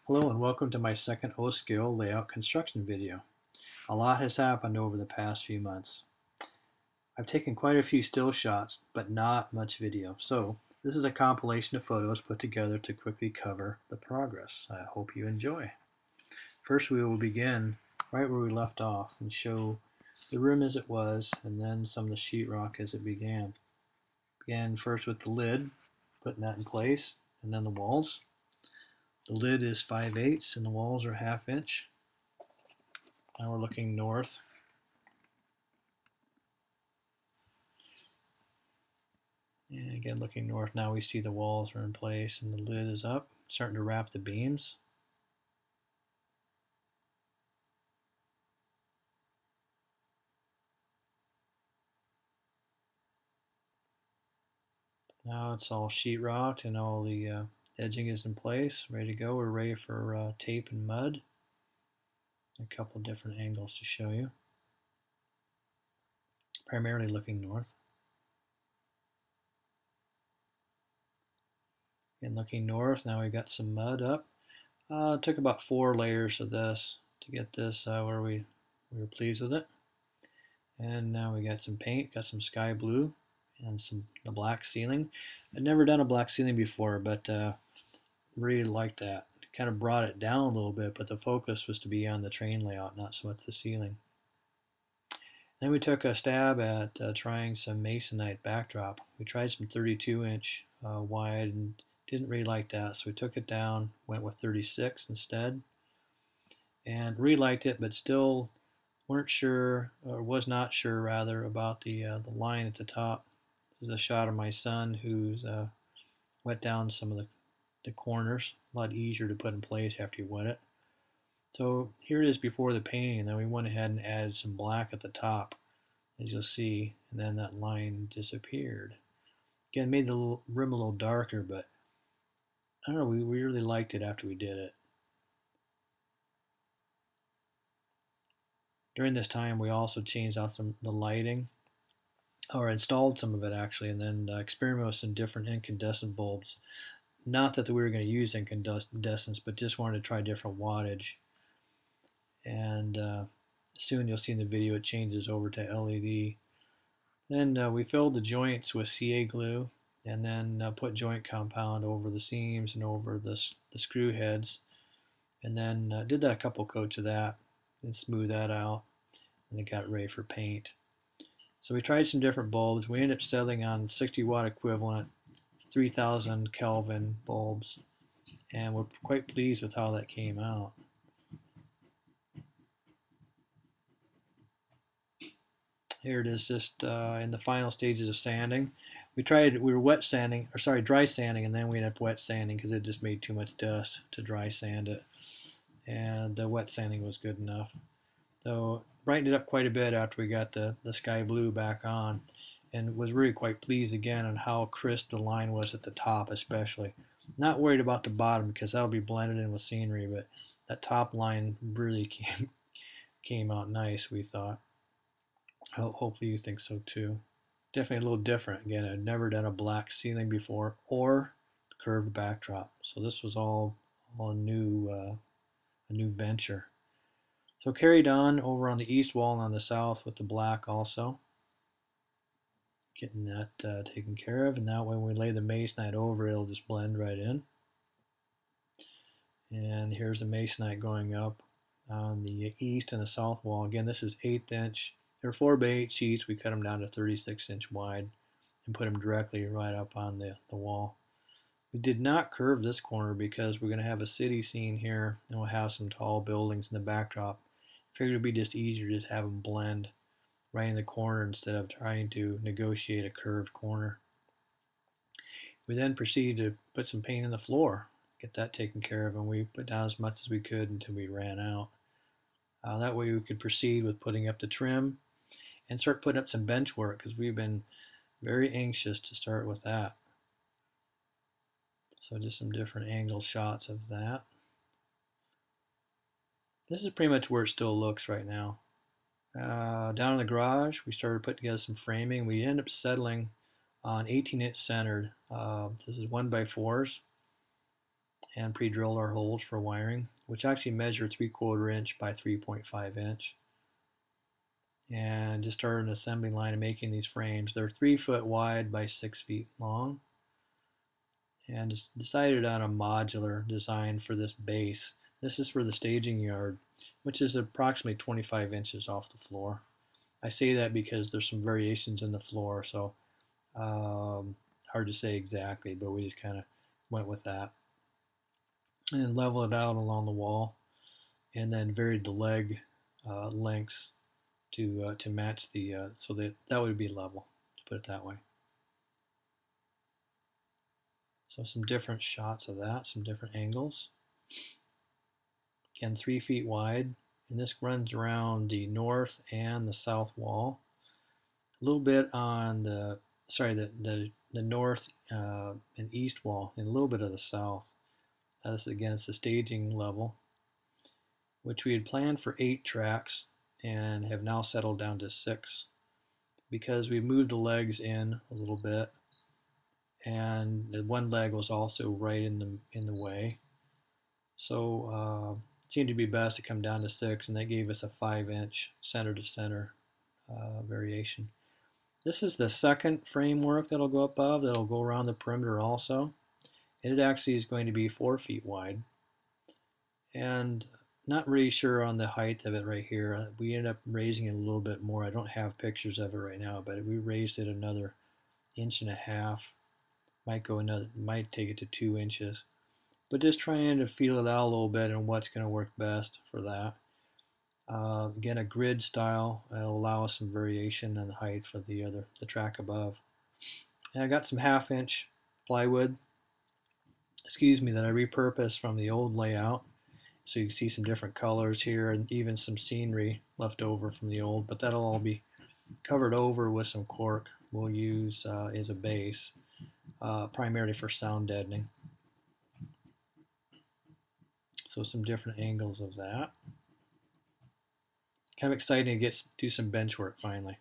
Hello and welcome to my second O-Skill layout construction video. A lot has happened over the past few months. I've taken quite a few still shots, but not much video. So this is a compilation of photos put together to quickly cover the progress. I hope you enjoy. First we will begin right where we left off and show the room as it was and then some of the sheetrock as it began. Began first with the lid, putting that in place, and then the walls. The lid is 5/8 and the walls are 1/2 inch. Now we're looking north. And again, looking north, now we see the walls are in place and the lid is up, starting to wrap the beams. Now it's all sheetrocked and all the edging is in place, ready to go. We're ready for tape and mud. A couple of different angles to show you. Primarily looking north. And looking north, now we've got some mud up. It took about 4 layers of this to get this where we were pleased with it. And now we got some paint, got some sky blue and the black ceiling. I'd never done a black ceiling before, but really liked that. Kind of brought it down a little bit, but the focus was to be on the train layout, not so much the ceiling. Then we took a stab at trying some masonite backdrop. We tried some 32-inch wide and didn't really like that, so we took it down, went with 36 instead, and really liked it, but still weren't sure, or was not sure rather, about the line at the top. This is a shot of my son who's wet down some of the corners. A lot easier to put in place after you wet it. So here it is before the painting, and then we went ahead and added some black at the top, as you'll see, and then that line disappeared. Again, made the rim a little darker, but I don't know, we really liked it after we did it. During this time, we also changed out the lighting, or installed some of it actually, and then experimented with some different incandescent bulbs. Not that we were going to use incandescents, but just wanted to try different wattage. And soon you'll see in the video it changes over to LED. Then we filled the joints with CA glue and then put joint compound over the seams and over the screw heads. And then did that a couple coats of that and smooth that out. And it got ready for paint. So we tried some different bulbs. We ended up settling on 60 watt equivalent, 3000 Kelvin bulbs. And we're quite pleased with how that came out. Here it is, just in the final stages of sanding. We were wet sanding, or sorry, dry sanding, and then we ended up wet sanding because it just made too much dust to dry sand it. And the wet sanding was good enough. So brightened it up quite a bit after we got the sky blue back on, and was really quite pleased again on how crisp the line was at the top especially. Not worried about the bottom because that'll be blended in with scenery, but that top line really came out nice, we thought. Hopefully you think so too. Definitely a little different. Again, I'd never done a black ceiling before or curved backdrop, so this was all a new venture. So carried on over on the east wall and on the south with the black also. Getting that taken care of, and that way when we lay the masonite over, it'll just blend right in. And here's the masonite going up on the east and the south wall. Again, this is 1/8 inch. They're 4x8 sheets. We cut them down to 36 inch wide and put them directly right up on the wall. We did not curve this corner because we're going to have a city scene here and we'll have some tall buildings in the backdrop. Figured it would be just easier to have them blend right in the corner instead of trying to negotiate a curved corner. We then proceeded to put some paint in the floor, get that taken care of, and we put down as much as we could until we ran out. That way we could proceed with putting up the trim and start putting up some bench work because we've been very anxious to start with that. So just some different angle shots of that. This is pretty much where it still looks right now. Down in the garage, we started putting together some framing. We ended up settling on 18-inch centered. This is 1x4s. and pre-drilled our holes for wiring, which actually measure 3/4 inch by 3.5 inch. And just started an assembly line of making these frames. They're 3 foot wide by 6 feet long. And just decided on a modular design for this base. This is for the staging yard, which is approximately 25 inches off the floor. I say that because there's some variations in the floor, so hard to say exactly, but we just kind of went with that. And then level it out along the wall, and then varied the leg lengths to match the so that would be level, to put it that way. So some different shots of that, some different angles. Again, 3 feet wide, and this runs around the north and the south wall. A little bit on the north and east wall, and a little bit of the south. This again is the staging level, which we had planned for 8 tracks and have now settled down to 6 because we moved the legs in a little bit, and the one leg was also right in the way. So it seemed to be best to come down to 6, and that gave us a 5-inch center to center variation. This is the second framework that'll go above, that'll go around the perimeter also. And it actually is going to be 4 feet wide. And not really sure on the height of it right here. We ended up raising it a little bit more. I don't have pictures of it right now, but we raised it another 1.5 inches. Might take it to 2 inches. But just trying to feel it out a little bit and what's going to work best for that. Again, a grid style will allow us some variation in the height for the track above. And I got some 1/2 inch plywood, that I repurposed from the old layout. So you can see some different colors here and even some scenery left over from the old, but that'll all be covered over with some cork we'll use as a base, primarily for sound deadening. So some different angles of that. Kind of exciting to do some bench work finally.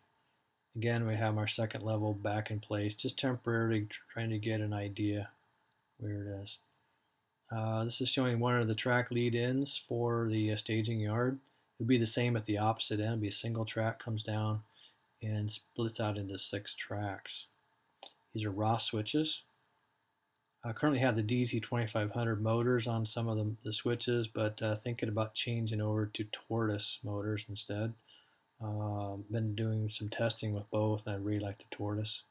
Again, we have our second level back in place, just temporarily trying to get an idea where it is. This is showing one of the track lead-ins for the staging yard. It would be the same at the opposite end. It'd be a single track, comes down and splits out into 6 tracks. These are Ross switches. I currently have the DZ2500 motors on some of the switches, but thinking about changing over to Tortoise motors instead. Been doing some testing with both, and I really like the Tortoise.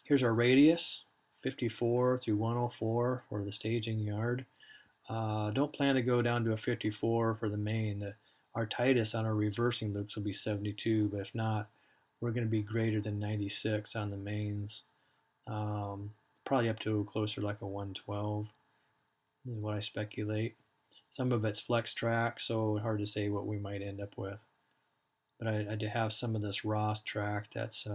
Here's our radius, 54 through 104 for the staging yard. Don't plan to go down to a 54 for the main. Our tightest on our reversing loops will be 72, but if not, we're going to be greater than 96 on the mains. Probably up to closer like a 112 is what I speculate. Some of it's flex track, so hard to say what we might end up with. But I do have some of this Ross track that's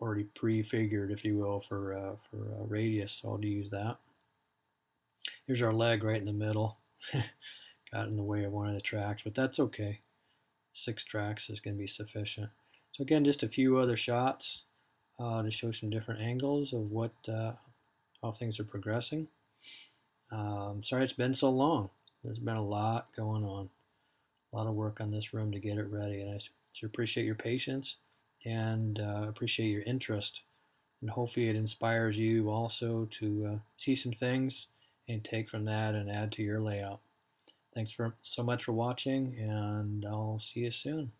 already prefigured, if you will, for radius, so I'll use that. Here's our leg right in the middle. Got in the way of one of the tracks, but that's okay. 6 tracks is going to be sufficient. So again, just a few other shots to show some different angles of how things are progressing. Sorry it's been so long. There's been a lot going on. A lot of work on this room to get it ready, and I should appreciate your patience and appreciate your interest. And hopefully it inspires you also to see some things and take from that and add to your layout. Thanks so much for watching, and I'll see you soon.